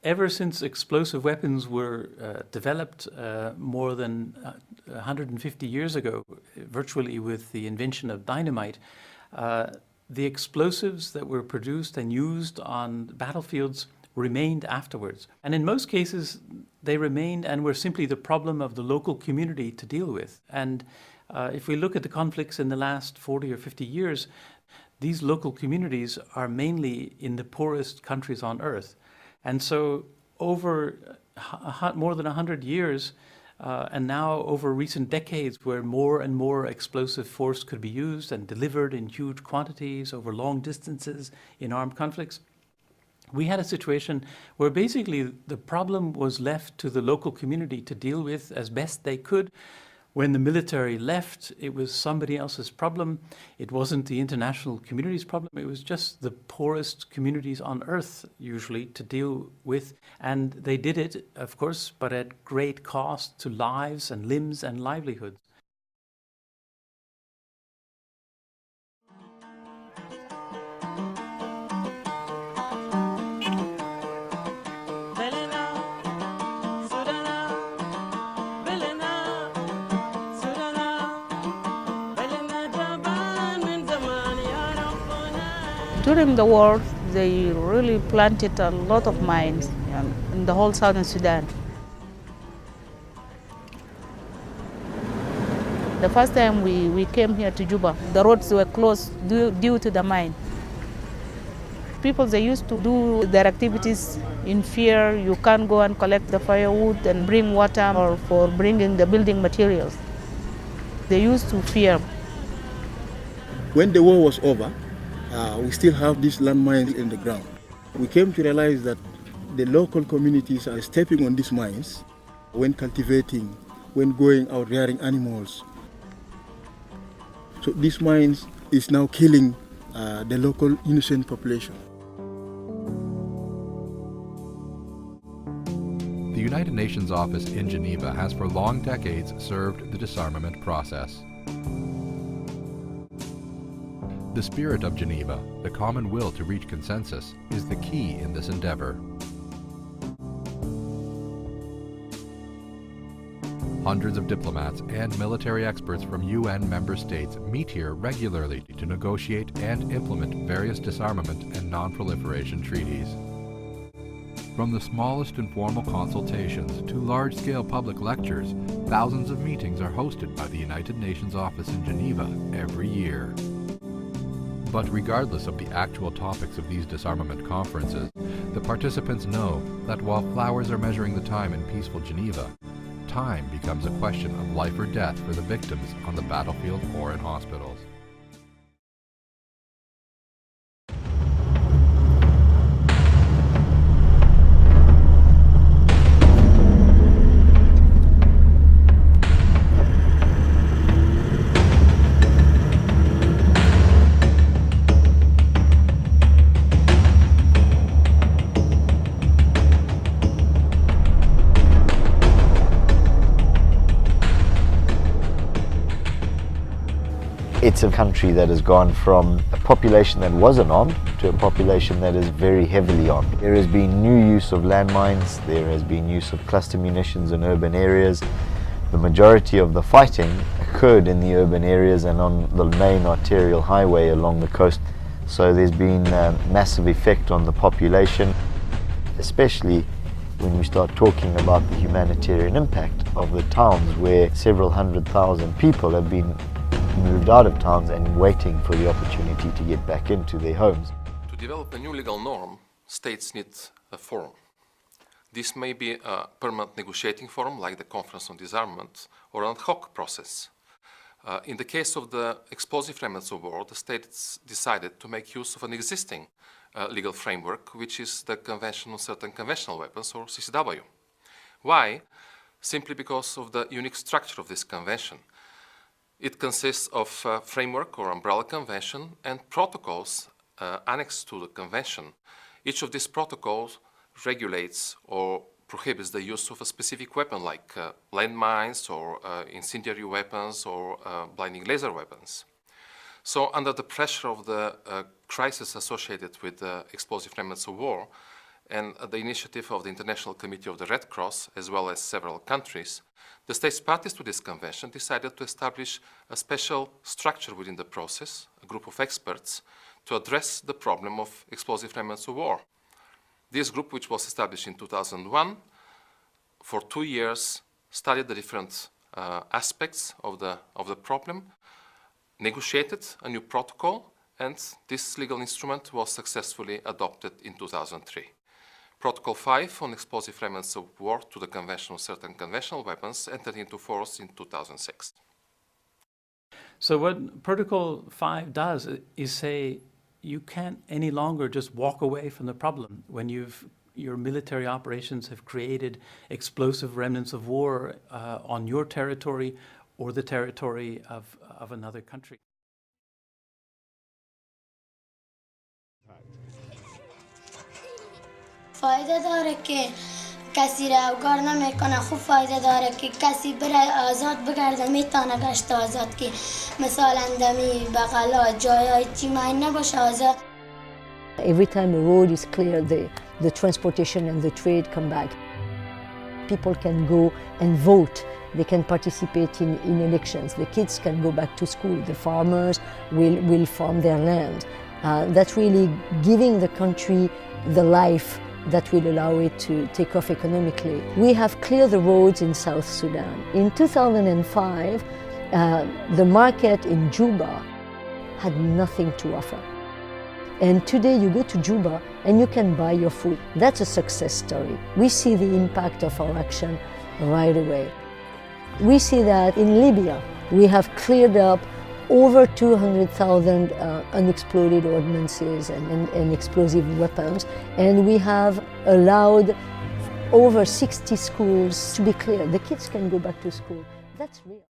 Ever since explosive weapons were developed more than 150 years ago, virtually with the invention of dynamite, the explosives that were produced and used on battlefields remained afterwards. And in most cases, they remained and were simply the problem of the local community to deal with. And if we look at the conflicts in the last 40 or 50 years, these local communities are mainly in the poorest countries on earth. And so over more than 100 years, and now over recent decades where more and more explosive force could be used and delivered in huge quantities over long distances in armed conflicts, we had a situation where basically the problem was left to the local community to deal with as best they could. When the military left, it was somebody else's problem. It wasn't the international community's problem. It was just the poorest communities on earth, usually, to deal with. And they did it, of course, but at great cost to lives and limbs and livelihoods. During the war, they really planted a lot of mines in the whole southern Sudan. The first time we came here to Juba, the roads were closed due to the mine. People, they used to do their activities in fear. You can't go and collect the firewood and bring water or for bringing the building materials. They used to fear. When the war was over, we still have these landmines in the ground. We came to realize that the local communities are stepping on these mines when cultivating, when going out rearing animals. So these mines is now killing the local innocent population. The United Nations office in Geneva has for long decades served the disarmament process. The spirit of Geneva, the common will to reach consensus, is the key in this endeavor. Hundreds of diplomats and military experts from UN member states meet here regularly to negotiate and implement various disarmament and non-proliferation treaties. From the smallest informal consultations to large-scale public lectures, thousands of meetings are hosted by the United Nations office in Geneva every year. But regardless of the actual topics of these disarmament conferences, the participants know that while flowers are measuring the time in peaceful Geneva, time becomes a question of life or death for the victims on the battlefield or in hospitals. It's a country that has gone from a population that wasn't armed to a population that is very heavily armed. There has been new use of landmines, there has been use of cluster munitions in urban areas. The majority of the fighting occurred in the urban areas and on the main arterial highway along the coast. So there's been a massive effect on the population, especially when we start talking about the humanitarian impact of the towns where several 100,000 people have been moved out of towns and waiting for the opportunity to get back into their homes. To develop a new legal norm, states need a forum. This may be a permanent negotiating forum like the Conference on Disarmament or an ad hoc process. In the case of the explosive remnants of war, the states decided to make use of an existing legal framework, which is the Convention on Certain Conventional Weapons, or CCW. Why? Simply because of the unique structure of this convention. It consists of a framework or umbrella convention and protocols annexed to the convention. Each of these protocols regulates or prohibits the use of a specific weapon like landmines or incendiary weapons or blinding laser weapons. So under the pressure of the crisis associated with the explosive remnants of war, and at the initiative of the International Committee of the Red Cross, as well as several countries, the states parties to this convention decided to establish a special structure within the process, a group of experts, to address the problem of explosive remnants of war. This group, which was established in 2001, for 2 years studied the different aspects of the problem, negotiated a new protocol, and this legal instrument was successfully adopted in 2003. Protocol 5 on explosive remnants of war to the Convention on Certain Conventional Weapons entered into force in 2006. So what Protocol 5 does is say you can't any longer just walk away from the problem when your military operations have created explosive remnants of war on your territory or the territory of another country. فایده داره که کسی روگار نمیکنه خوب فایده داره که کسی بره آزاد بگرده میتونه گشت آزاد که مثلا دمی بغلا جای چی ماین نباشه آزاد. Every time a road is clear, the transportation and the trade come back. People can go and vote. They can participate in elections. The kids can go back to school. The farmers will farm their land. That's really giving the country the life that will allow it to take off economically. We have cleared the roads in South Sudan. In 2005, the market in Juba had nothing to offer. And today you go to Juba and you can buy your food. That's a success story. We see the impact of our action right away. We see that in Libya, we have cleared up over 200,000 unexploded ordnances and explosive weapons, and we have allowed over 60 schools to be cleared. The kids can go back to school. That's real.